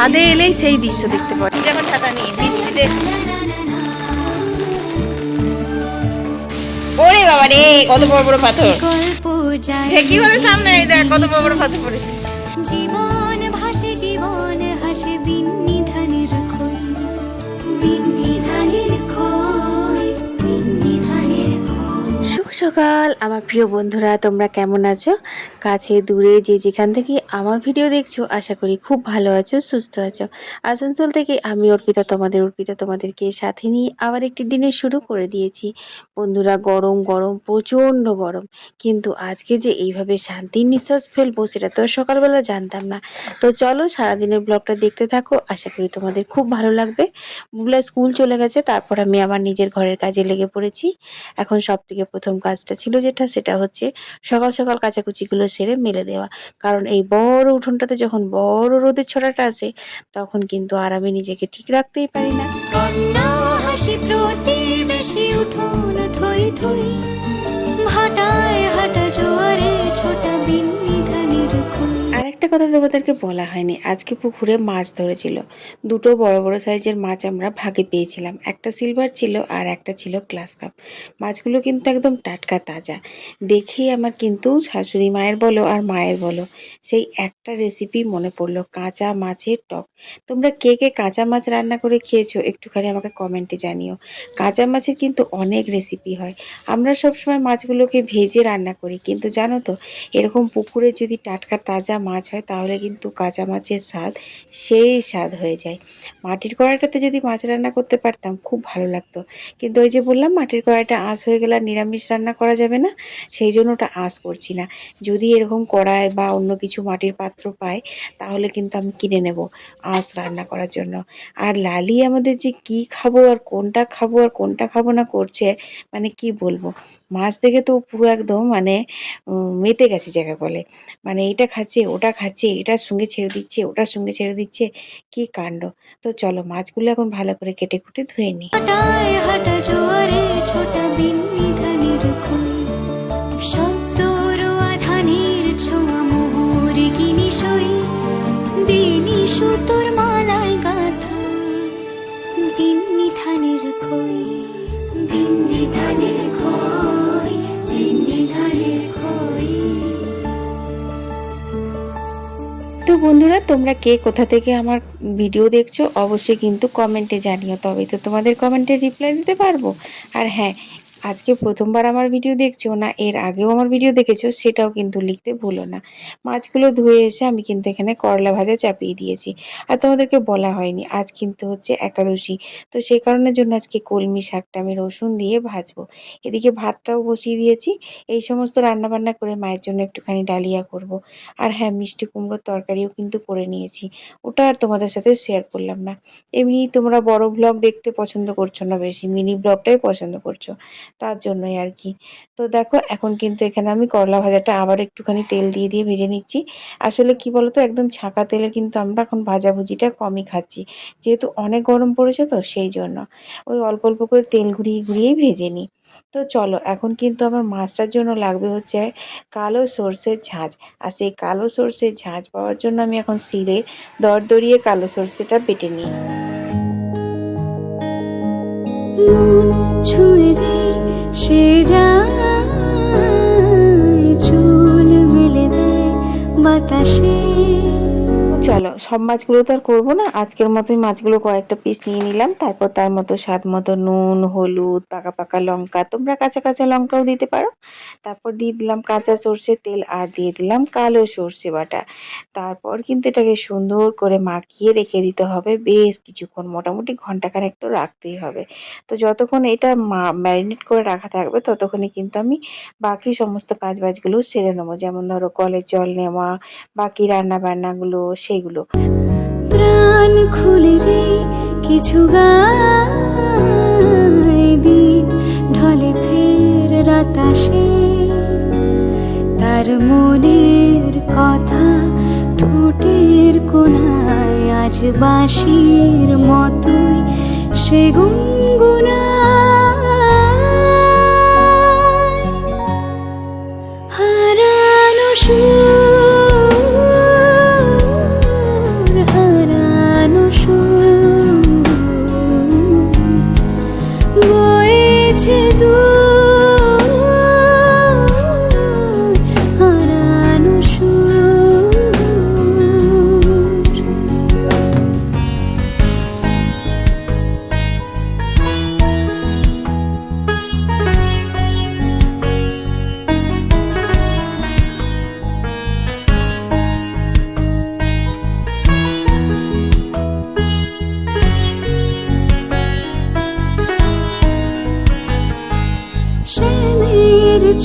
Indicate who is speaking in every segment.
Speaker 1: ছাদে এলেই সেই দৃশ্য দেখতে পাচ্ছি। যখন ছাতা নিয়ে বৃষ্টিতে, ওরে বাবা রে কত বড় বড় পাথর, ঢেকি করে সামনে দেখ কত বড় বড় পাথর পড়েছে।
Speaker 2: জীবন ভাসে জীবন হাসে বিন্নি ধানের খই, বিন্নি ধানের খই, বিন্নি ধানের খই।
Speaker 3: শুভ সকাল আমার প্রিয় বন্ধুরা, তোমরা কেমন আছো? কাছে দূরে যে যেখান থেকে আমার ভিডিও দেখছো, আশা করি খুব ভালো আছো, সুস্থ আছো। আসানসোল থেকে আমি অর্পিতা তোমাদেরকে সাথে নিয়ে আবার একটি দিনের শুরু করে দিয়েছি। বন্ধুরা, গরম গরম প্রচণ্ড গরম, কিন্তু আজকে যে এইভাবে শান্তির নিঃশ্বাস ফেলবো সেটা তো আর সকালবেলা জানতাম না। তো চলো সারাদিনের ব্লগটা দেখতে থাকো, আশা করি তোমাদের খুব ভালো লাগবে। বুবলা স্কুল চলে গেছে, তারপর আমি আমার নিজের ঘরের কাজে লেগে পড়েছি। এখন সব থেকে প্রথম কাজটা ছিল সেটা হচ্ছে সকাল সকাল কাচাকুচিগুলো সেরে মেলে দেওয়া। কারণ এই বড় উঠোনটাতে যখন বড় রোদের ছটাটা আসে, তখন কিন্তু আর আমি নিজেকে ঠিক রাখতেই পারি না।
Speaker 2: কন্যা হাসি প্রতিবেশী উঠোন থই থই, ভাটায় হাঁটা জোয়ারে ছোটা বিন্নি ধানের খই।
Speaker 3: আর একটা কথা তোমাদেরকে বলা হয়নি, আজকে পুকুরে মাছ ধরেছিল। দুটো বড় বড় সাইজের মাছ আমরা ভাগে পেয়েছিলাম, একটা সিলভার ছিল আর একটা ছিল গ্লাস কাপ। মাছগুলো কিন্তু একদম টাটকা তাজা। দেখেই আমার কিন্তু শাশুড়ি মায়ের বলো আর মায়ের বলো, সেই একটা রেসিপি মনে পড়লো, কাঁচা মাছের টক। তোমরা কে কে কাঁচা মাছ রান্না করে খেয়েছো একটুখানি আমাকে কমেন্টে জানিও। কাঁচা মাছের কিন্তু অনেক রেসিপি হয়। আমরা সবসময় মাছগুলোকে ভেজে রান্না করি, কিন্তু জানো তো, এরকম পুকুরে যদি টাটকা তাজা মাছ হয় তাহলে কিন্তু কাঁচা মাছের স্বাদ সেই স্বাদ হয়ে যায়। মাটির কড়াইটাতে যদি মাছ রান্না করতে পারতাম খুব ভালো লাগতো, কিন্তু ওই যে বললাম মাটির কড়াইটা আঁশ হয়ে গেলে আর নিরামিষ রান্না করা যাবে না, সেই জন্য ওটা আঁশ করছি না। যদি এরকম কড়াই বা অন্য কিছু মাটির পাত্র পাই তাহলে কিন্তু আমি কিনে নেব আঁশ রান্না করার জন্য। আর লালি আমাদের যে কি খাবো আর কোনটা খাবো না করছে, মানে কি বলবো, মাছ দেখে তো পুরো একদম মানে মেতে গেছে যাকে বলে। মানে এটা খাচ্ছে ওটা খাচ্ছে, এটার সঙ্গে ছেড়ে দিচ্ছে ওটার সঙ্গে ছেড়ে দিচ্ছে, কি কাণ্ড। তো চলো মাছগুলো এখন ভালো করে কেটে কুটে ধুয়ে নিই।
Speaker 2: ভাটায় হাঁটা জোয়ারে ছোটা বিন্নি ধানের খই, সদ্য রোয়া ধানের ছোঁয়া মোহর গিনি সই, বেনি সুতোর মালায় গাঁথা বিন্নি ধানের খই, বিন্নি ধানের খই, বিন্নি ধানের খই।
Speaker 3: তো বন্ধুরা, তোমরা কে কোথা থেকে আমার ভিডিও দেখছো অবশ্যই কিন্তু কমেন্টে জানিও, তবেই তো তোমাদের কমেন্টের রিপ্লাই দিতে পারবো। আর হ্যাঁ, আজকে প্রথমবার আমার ভিডিও দেখছো না এর আগেও আমার ভিডিও দেখেছো সেটাও কিন্তু লিখতে ভুলো না। মাছগুলো ধুয়ে এসে আমি কিন্তু এখানে করলা ভাজা চাপিয়ে দিয়েছি। আর তোমাদেরকে বলা হয়নি, আজ কিন্তু হচ্ছে একাদশী, তো সেই কারণের জন্য আজকে কলমি শাকটা আমি রসুন দিয়ে ভাজবো। এদিকে ভাতটাও বসিয়ে দিয়েছি। এই সমস্ত রান্নাবান্না করে মায়ের জন্য একটুখানি ডালিয়া করব। আর হ্যাঁ, মিষ্টি কুমড়োর তরকারিও কিন্তু করে নিয়েছি, ওটা আর তোমাদের সাথে শেয়ার করলাম না। এমনি তোমরা বড় ব্লগ দেখতে পছন্দ করছো না, বেশি মিনি ব্লগটাই পছন্দ করছো, তার জন্যই আর কি। তো দেখো এখন কিন্তু এখানে আমি করলা ভাজাটা আবার একটুখানি তেল দিয়ে দিয়ে ভেজে নিচ্ছি। আসলে কি বলতো, একদম ছাঁকা তেলে কিন্তু আমরা এখন ভাজাভুজিটা কমই খাচ্ছি, যেহেতু অনেক গরম পড়েছে, তো সেই জন্য ওই অল্প অল্প করে তেল ঘুরিয়ে ঘুরিয়েই ভেজে নিই। তো চলো এখন কিন্তু আমার মাছটার জন্য লাগবে হচ্ছে কালো সর্ষের ঝাঁঝ। আর সেই কালো সর্ষের ঝাঁঝ পাওয়ার জন্য আমি এখন শিলে দরদরিয়ে কালো সর্ষেটা বেটে নিই।
Speaker 2: মন ছুঁয়ে যেই সে যায়, চুল মেলে দেয় বাতাসে।
Speaker 3: চলো সব মাছগুলো তো আর করবো না, আজকের মতোই মাছগুলো কয়েকটা পিস নিয়ে নিলাম। তারপর তার মতো স্বাদ মতো নুন, হলুদ, পাকা পাকা লঙ্কা, তোমরা কাঁচা কাঁচা লঙ্কাও দিতে পারো। তারপর দিয়ে দিলাম কাঁচা সর্ষের তেল আর দিয়ে দিলাম কালো সর্ষে বাটা। তারপর কিন্তু এটাকে সুন্দর করে মাখিয়ে রেখে দিতে হবে বেশ কিছুক্ষণ, মোটামুটি ঘন্টাখানেক তো রাখতেই হবে। তো যতক্ষণ এটা ম্যারিনেট করে রাখা থাকবে ততক্ষণই কিন্তু আমি বাকি সমস্ত কাজবাজগুলো সেরে নেবো, যেমন ধরো কলের জল নেওয়া, বাকি রান্না বান্নাগুলো সেগুলো।
Speaker 2: প্রাণ খুলে যে কিছু গায়, দিন ঢলে ফের রাত আসে, তার মনের কথা ঠোঁটের কোণায় আজ বাঁশির মতোই সে গুনগুনায়। হারানো সুর, হারানো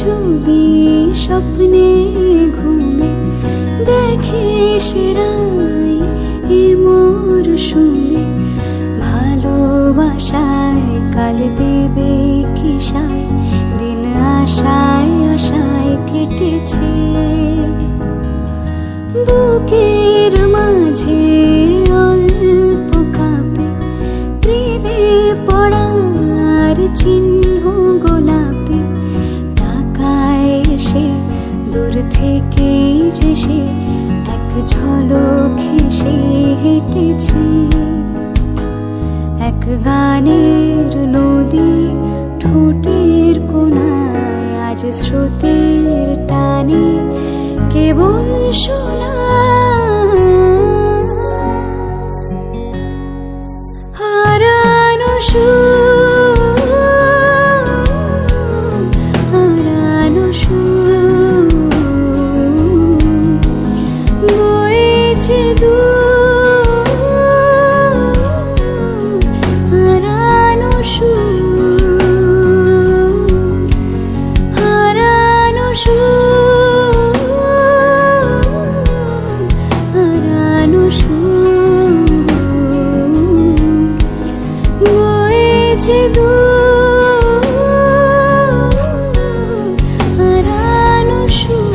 Speaker 2: ছবি স্বপ্নে ঘুমে দেখে সেরাই এ মোর শুনে ভালোবাসায় কাল দেবে কি সায় দিন আশায় আশায় কেটেছে বুকের মাঝে অল্প কাঁপে প্রেমে পড়ার চিহ্ন গোলাপি তাকায় এসে দূর থেকে যে সে এক ঝলক হেসে হেঁটেছে এক গানের নদী ঠোঁটের কোনায় আজ স্রোতের টানে কেবল শোনা হারানো সুর হারানো সুর বয়েছে দূর হারানো সুর হারানো সুর হারানো সুর বয়েছে দূর হারানো সুর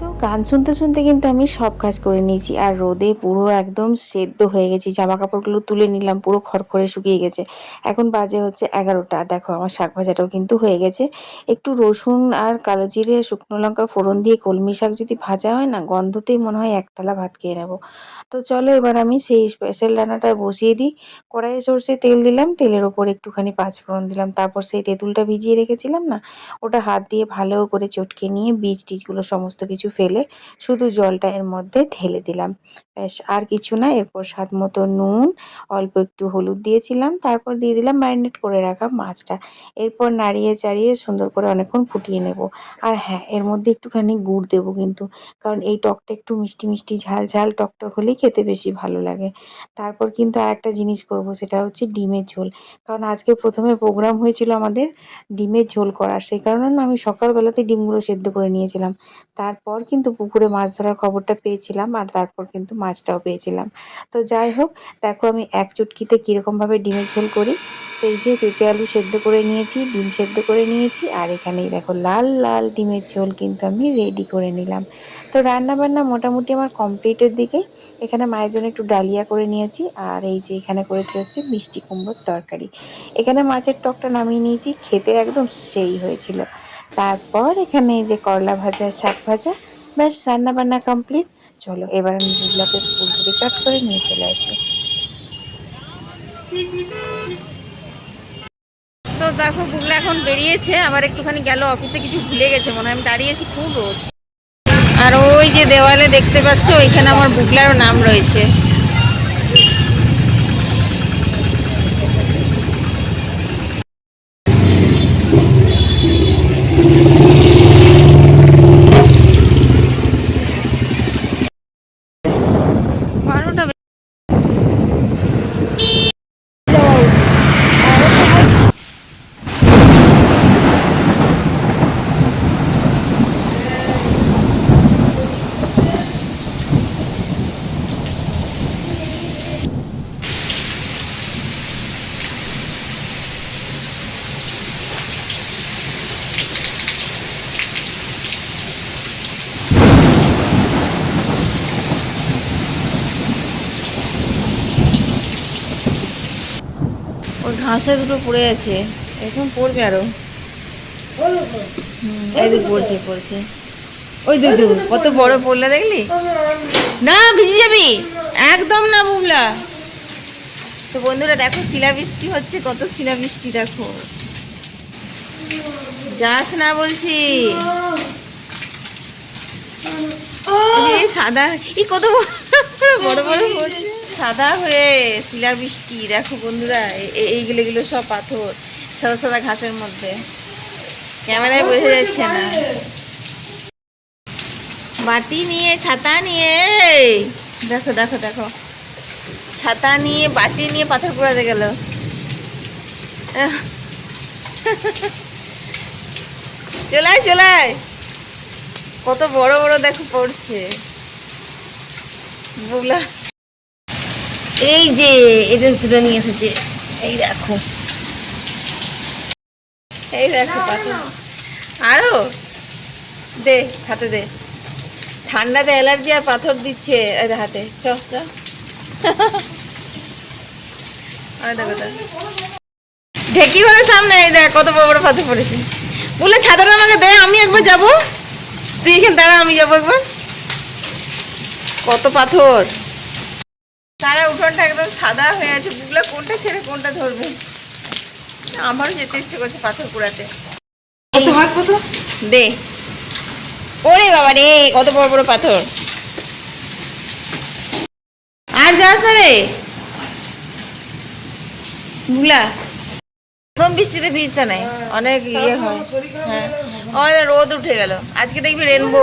Speaker 3: তো গান শুনতে শুনতে কিন্তু আমি সব কাজ করে নিয়েছি আর রোদে পুরো একদম সেদ্ধ হয়ে গেছি, জামা কাপড়গুলো তুলে নিলাম, পুরো খড়খড়ে শুকিয়ে গেছে। এখন বাজে হচ্ছে 11টা। দেখো আমার শাক ভাজাটাও কিন্তু হয়ে গেছে। একটু রসুন আর কালো জিরে শুকনো লঙ্কা ফোড়ন দিয়ে কলমি শাক যদি ভাজা হয় না, গন্ধতেই মনে হয় একতলা ভাত খেয়ে নেবো। তো চলো এবার আমি সেই স্পেশাল রান্নাটা বসিয়ে দিই। কড়াইয়ে সর্ষে তেল দিলাম, তেলের ওপর একটুখানি পাঁচফোড়ন দিলাম, তারপর সেই তেঁতুলটা ভিজিয়ে রেখেছিলাম না, ওটা হাত দিয়ে ভালো করে চটকে নিয়ে বীজ টিজগুলো সমস্ত কিছু ফেলে শুধু জলটা এর মধ্যে ঢেলে দিলাম। ব্যাস, আর কিছু না। এরপর স্বাদ মতো নুন, অল্প একটু হলুদ দিয়েছিলাম, তারপর দিয়ে দিলাম ম্যারিনেট করে রাখা মাছটা। এরপর নাড়িয়ে চাড়িয়ে সুন্দর করে অনেকক্ষণ ফুটিয়ে নেব। আর হ্যাঁ, এর মধ্যে একটুখানি গুড় দেবো কিন্তু, কারণ এই টকটা একটু মিষ্টি মিষ্টি ঝাল ঝাল টকটক হলেই খেতে বেশি ভালো লাগে। তারপর কিন্তু আর একটা জিনিস করব, সেটা হচ্ছে ডিমের ঝোল। কারণ আজকে প্রথমে প্রোগ্রাম হয়েছিল আমাদের ডিমের ঝোল করার, সেই কারণে না আমি সকালবেলাতে ডিমগুলো সেদ্ধ করে নিয়েছিলাম। তারপর কিন্তু পুকুরে মাছ ধরার খবরটা পেয়েছিলাম, আর তারপর কিন্তু মাছটাও পেয়েছিলাম। তো যাই হোক, দেখো আমি এক চুটকিতে কীরকমভাবে ডিমের ঝোল করি। তো এই যে পেঁপে আলু সেদ্ধ করে নিয়েছি, ডিম সেদ্ধ করে নিয়েছি, আর এখানেই দেখো লাল লাল ডিমের ঝোল কিন্তু আমি রেডি করে নিলাম। তো রান্না বান্না মোটামুটি আমার কমপ্লিটের দিকে। এখানে মায়ের জন্য একটু ডালিয়া করে নিয়েছি, আর এই যে এখানে করেছি হচ্ছে মিষ্টি কুমড়োর তরকারি। এখানে মাছের টকটা নামিয়ে নিয়েছি, খেতে একদম সেই হয়েছিল। তারপর এখানে এই যে করলা ভাজা, শাক ভাজা, ব্যাস রান্না বান্না কমপ্লিট। চলো এবার আমি বুবলাকে স্কুল থেকে চট করে নিয়ে চলে আসি।
Speaker 1: তো দেখো বুগলা এখন বেরিয়েছে, আবার একটুখানি গেল অফিসে, কিছু ভুলে গেছে মনে হয়। আমি দাঁড়িয়েছি, খুব রোদ। আর ওই যে দেওয়ালে দেখতে পাচ্ছ, ওইখানে আমার বুগলারও নাম রয়েছে। বারোটা ওই ঘাসে দুটো পড়ে আছে, এখন পড়বে আরো। এই যে পড়ছে পড়ছে, ওই দুই দুই কত বড় পড়লা দেখলি? না ভিজে যাবি একদম না বুবলা। তো বন্ধুরা দেখো শিলাবৃষ্টি হচ্ছে, কত শিলাবৃষ্টি দেখো। যাস না বলছি। সাদা ই কত বড় বড় পড়ছে, সাদা হয়ে শিলাবৃষ্টি দেখো বন্ধুরা। এইগুলো এগুলো সব পাথর সাদা সাদা ঘাসের মধ্যে, ক্যামেরায় বোঝা যাচ্ছে না। বাটি নিয়ে, ছাতা নিয়ে, দেখো দেখো দেখো, ছাতা নিয়ে বাটি নিয়ে পাথর কুড়াতে গেল। চলায় চলায়, কত বড় বড় দেখো পড়ছে বুবলা। এই যে এটা তুলে নিয়ে এসেছে, এই দেখো, এই দেখো পাথর। আরো দে, হাতে দে, ঠান্ডাতে অ্যালার্জি আর পাথর দিচ্ছে হাতে। চ চ, ঢেকি ঘরের সামনে এই দেখ কত বড় বড় পাথর পড়েছে। বলে ছাতাটা আমাকে দে, আমি একবার যাবো, তুই এখানে দাঁড়া, আমি যাবো একবার। কত পাথর, সারা উঠোনটা একদম সাদা হয়ে আছে। বুবলা কোনটা ছেড়ে কোনটা ধরবে? আমারও যেতে ইচ্ছে করছে পাথর কুড়াতে। দে, ওরে বাবা রে, কত বড় বড় পাথর। আর যাস না রে বুবলা, প্রথম বৃষ্টিতে ভিজতে নাই, অনেক ইয়ে হয়। হ্যাঁ, ওই রোদ উঠে গেল, আজকে দেখবি রেনবো।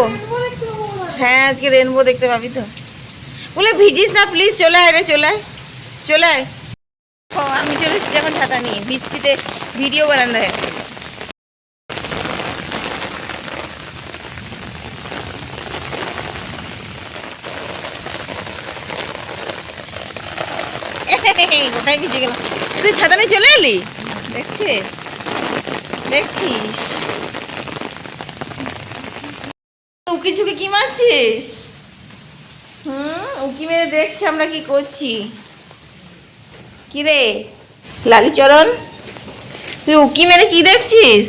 Speaker 1: হ্যাঁ, আজকে রেনবো দেখতে পাবি তো। বলে ভিজিস না প্লিজ, চলে আয় রে, চলে আয়, চলে আয়। আমি চলে এসেছি এখন ছাতা নিয়ে, বৃষ্টিতে ভিডিও বানানো হয়। গোটাই ভিজে গেলাম। তুই ছাতা নিয়ে চলে এলি, দেখছিস দেখছিস? উকি ঝুঁকি কি মারছিস? উকি মেরে দেখছে আমরা কি করছি। কি রে লালিচরণ, তুই উকি মেরে কি দেখছিস?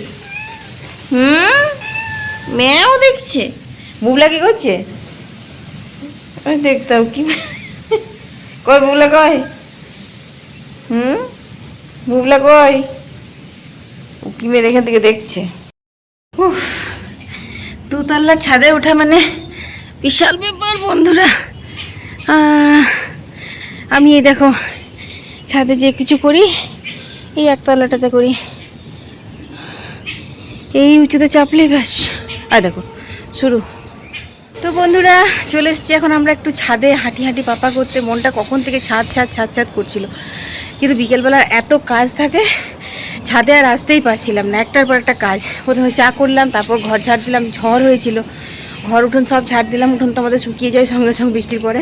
Speaker 1: মেয়েও দেখছে। বুবলা কি করছে? দেখতে উকি কই, বুবলা কই? বুবলা কই? উকি মেরে এখান থেকে দেখছে। দুতলার ছাদে ওঠা মানে বিশাল ব্যাপার বন্ধুরা। আমি এই দেখো ছাদে যে কিছু করি, এই একতলাটাতে করি, এই উঁচুতে চাপলেই ব্যাস। আর দেখো শুরু। তো বন্ধুরা চলে এসেছি এখন আমরা একটু ছাদে হাঁটি হাঁটি পাপা করতে। মনটা কখন থেকে ছাদ ছাদ ছাদ ছাদ করছিল, কিন্তু বিকেলবেলা এত কাজ থাকে ছাদে আর আসতেই পারছিলাম না, একটার পর একটা কাজ। প্রথমে চা করলাম, তারপর ঘর ঝাড় দিলাম, ঝড় হয়েছিল, ঘর উঠোন সব ঝাড় দিলাম। উঠোন তো আমাদের শুকিয়ে যায় সঙ্গে সঙ্গে বৃষ্টির পরে।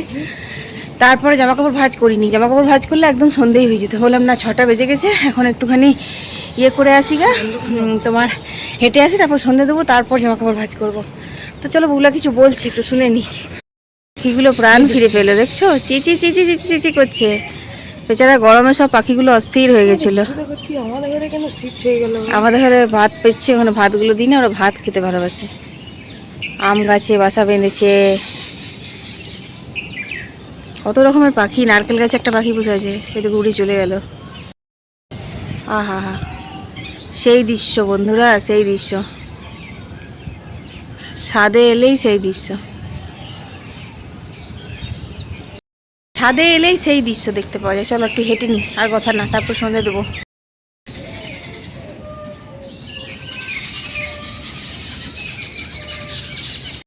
Speaker 1: তারপরে জামাকাপড় ভাঁজ করিনি, জামাকাপড় ভাঁজ করলে একদম সন্ধ্যেই হয়ে যেত। বললাম না 6টা বেজে গেছে, এখন একটুখানি ইয়ে করে আসি গা, তোমার হেঁটে আসি, তারপর সন্ধ্যে দেবো, তারপর জামাকাপড় ভাঁজ করবো। তো চলো বুবলা কিছু বলছি, একটু শুনে নি। পাখিগুলো প্রাণ ফিরে পেলো, দেখছো চিচি চিচি চিচি চিচি করছে। বেচারা গরমে সব পাখিগুলো অস্থির হয়ে গেছিল। আমাদের ঘরে ভাত পেচ্ছে, ওখানে ভাতগুলো দিই না, ওরা ভাত খেতে ভালোবাসে। আম গাছে বাসা বেঁধেছে, কত রকমের পাখি। নারকেল গাছে একটা পাখি বসে আছে, এদিকে উড়ে চলে গেল। আহা হা, সেই দৃশ্য বন্ধুরা, সেই দৃশ্য ছাদে এলেই সেই দৃশ্য, ছাদে এলেই সেই দৃশ্য দেখতে পাওয়া যায়। চলো একটু হেঁটে নি, আর কথা না, তারপর সন্ধ্যে দেবো।